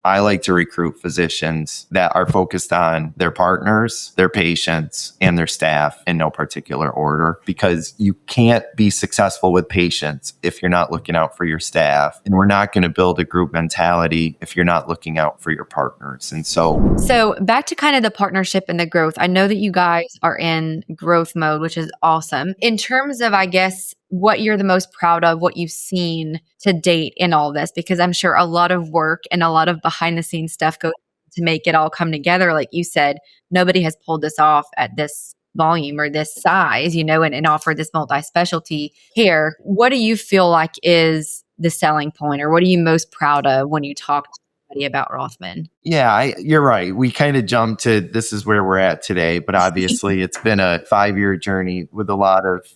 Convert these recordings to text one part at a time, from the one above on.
I like to recruit physicians that are focused on their partners, their patients, and their staff in no particular order, because you can't be successful with patients if you're not looking out for your staff. And we're not going to build a group mentality if you're not looking out for your partners. And so back to kind of the partnership and the growth. I know that you guys are in growth mode, which is awesome. In terms of, I guess, what you're the most proud of, what you've seen to date in all this, because I'm sure a lot of work and a lot of behind the scenes stuff goes to make it all come together. Like you said, nobody has pulled this off at this volume or this size, and offer this multi-specialty care. What do you feel like is the selling point, or what are you most proud of when you talk to somebody about Rothman? Yeah, you're right. We kind of jumped to this is where we're at today, but obviously it's been a 5-year journey with a lot of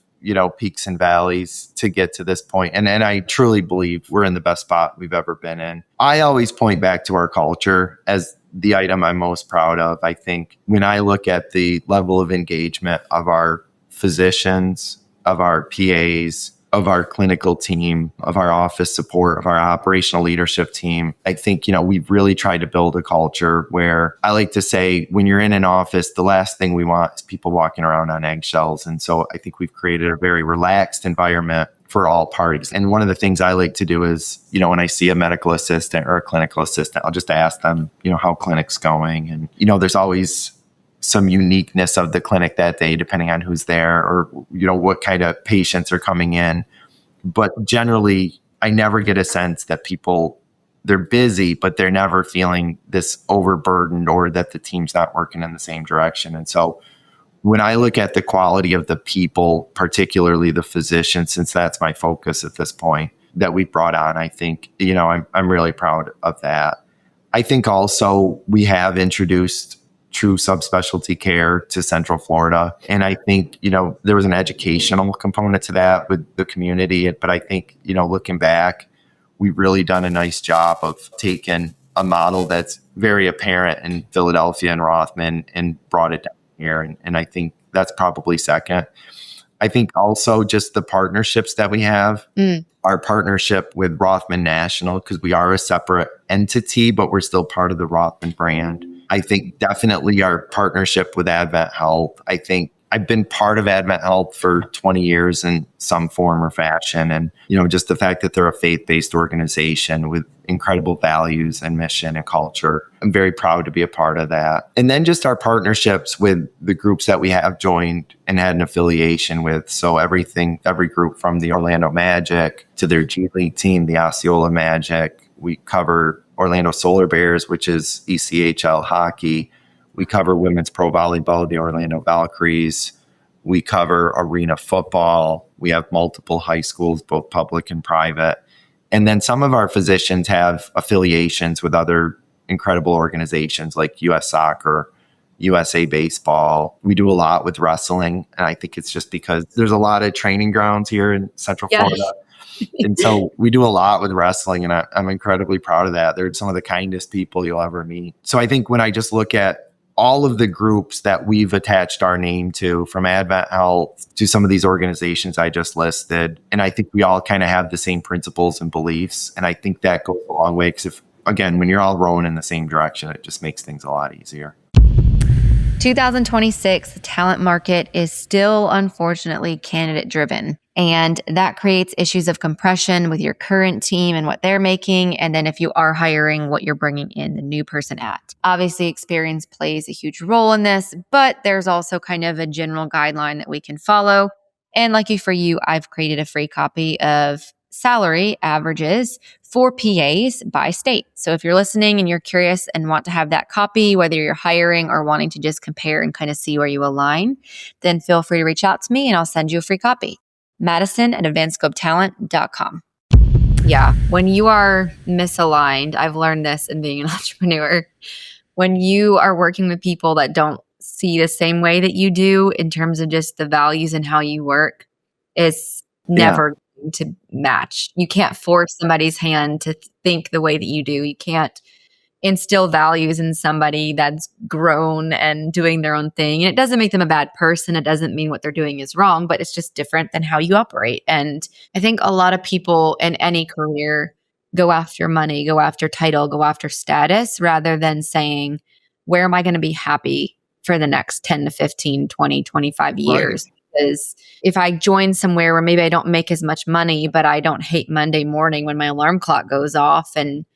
peaks and valleys to get to this point. And I truly believe we're in the best spot we've ever been in. I always point back to our culture as the item I'm most proud of. I think when I look at the level of engagement of our physicians, of our PAs, of our clinical team, of our office support, of our operational leadership team, I think, we've really tried to build a culture where I like to say, when you're in an office, the last thing we want is people walking around on eggshells. And so I think we've created a very relaxed environment for all parties. And one of the things I like to do is, when I see a medical assistant or a clinical assistant, I'll just ask them, how clinic's going. And, there's always some uniqueness of the clinic that day, depending on who's there or, what kind of patients are coming in. But generally, I never get a sense that they're busy, but they're never feeling this overburdened or that the team's not working in the same direction. And so when I look at the quality of the people, particularly the physicians, since that's my focus at this point, that we brought on, I think, I'm really proud of that. I think also we have introduced true subspecialty care to Central Florida. And I think, there was an educational component to that with the community. But I think, looking back, we've really done a nice job of taking a model that's very apparent in Philadelphia and Rothman and brought it down here. And I think that's probably second. I think also just the partnerships that we have, our partnership with Rothman National, because we are a separate entity, but we're still part of the Rothman brand. I think definitely our partnership with AdventHealth. I think I've been part of AdventHealth for 20 years in some form or fashion. And, just the fact that they're a faith-based organization with incredible values and mission and culture. I'm very proud to be a part of that. And then just our partnerships with the groups that we have joined and had an affiliation with. So every group from the Orlando Magic to their G League team, the Osceola Magic. We cover Orlando Solar Bears, which is ECHL hockey. We cover women's pro volleyball, the Orlando Valkyries. We cover arena football. We have multiple high schools, both public and private. And then some of our physicians have affiliations with other incredible organizations like US Soccer, USA Baseball. We do a lot with wrestling. And I think it's just because there's a lot of training grounds here in Central Florida. And so we do a lot with wrestling, and I'm incredibly proud of that. They're some of the kindest people you'll ever meet. So I think when I just look at all of the groups that we've attached our name to, from AdventHealth to some of these organizations I just listed, and I think we all kind of have the same principles and beliefs. And I think that goes a long way, because when you're all rowing in the same direction, it just makes things a lot easier. 2026, the talent market is still unfortunately candidate driven. And that creates issues of compression with your current team and what they're making. And then if you are hiring, what you're bringing in the new person at. Obviously, experience plays a huge role in this, but there's also kind of a general guideline that we can follow. And lucky for you, I've created a free copy of salary averages for PAs by state. So if you're listening and you're curious and want to have that copy, whether you're hiring or wanting to just compare and kind of see where you align, then feel free to reach out to me and I'll send you a free copy. Madison@advancedscopetalent.com. Yeah, when you are misaligned, I've learned this in being an entrepreneur, when you are working with people that don't see the same way that you do in terms of just the values and how you work, it's never going to match. You can't force somebody's hand to think the way that you do. You can't instill values in somebody that's grown and doing their own thing. And it doesn't make them a bad person. It doesn't mean what they're doing is wrong, but it's just different than how you operate. And I think a lot of people in any career go after money, go after title, go after status, rather than saying, where am I going to be happy for the next 10 to 15, 20, 25 Right. years? Because if I join somewhere where maybe I don't make as much money, but I don't hate Monday morning when my alarm clock goes off and,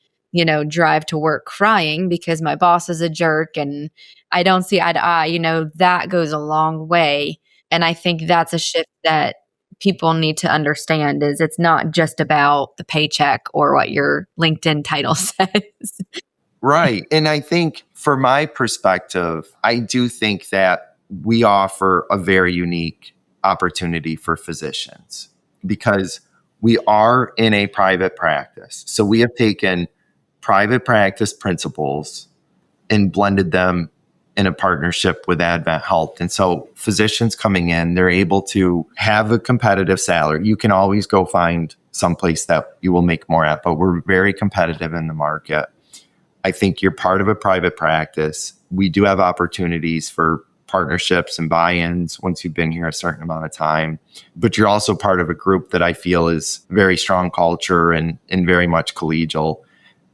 drive to work crying because my boss is a jerk and I don't see eye to eye, that goes a long way. And I think that's a shift that people need to understand is it's not just about the paycheck or what your LinkedIn title says. Right. And I think from my perspective, I do think that we offer a very unique opportunity for physicians because we are in a private practice. So we have taken private practice principles and blended them in a partnership with AdventHealth. And so physicians coming in, they're able to have a competitive salary. You can always go find someplace that you will make more at, but we're very competitive in the market. I think you're part of a private practice. We do have opportunities for partnerships and buy-ins once you've been here a certain amount of time, but you're also part of a group that I feel is very strong culture and very much collegial.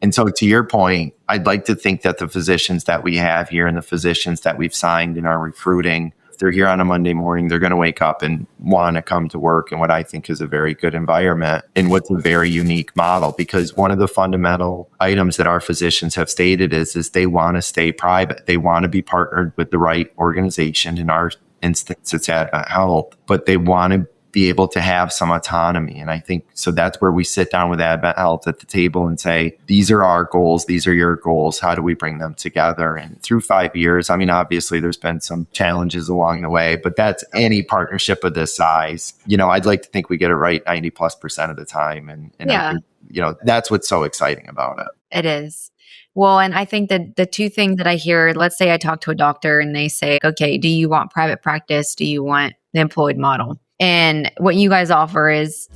And so to your point, I'd like to think that the physicians that we have here and the physicians that we've signed in our recruiting, if they're here on a Monday morning, they're going to wake up and want to come to work in what I think is a very good environment and what's a very unique model. Because one of the fundamental items that our physicians have stated is they want to stay private. They want to be partnered with the right organization. In our instance, it's AdventHealth, but they want to be able to have some autonomy. And I think so that's where we sit down with AdventHealth at the table and say, these are our goals. These are your goals. How do we bring them together? And through 5 years, I mean, obviously there's been some challenges along the way, but that's any partnership of this size. I'd like to think we get it right 90+% of the time. And I think, that's what's so exciting about it. It is. Well, and I think that the two things that I hear, let's say I talk to a doctor and they say, okay, do you want private practice? Do you want the employed model? And what you guys offer is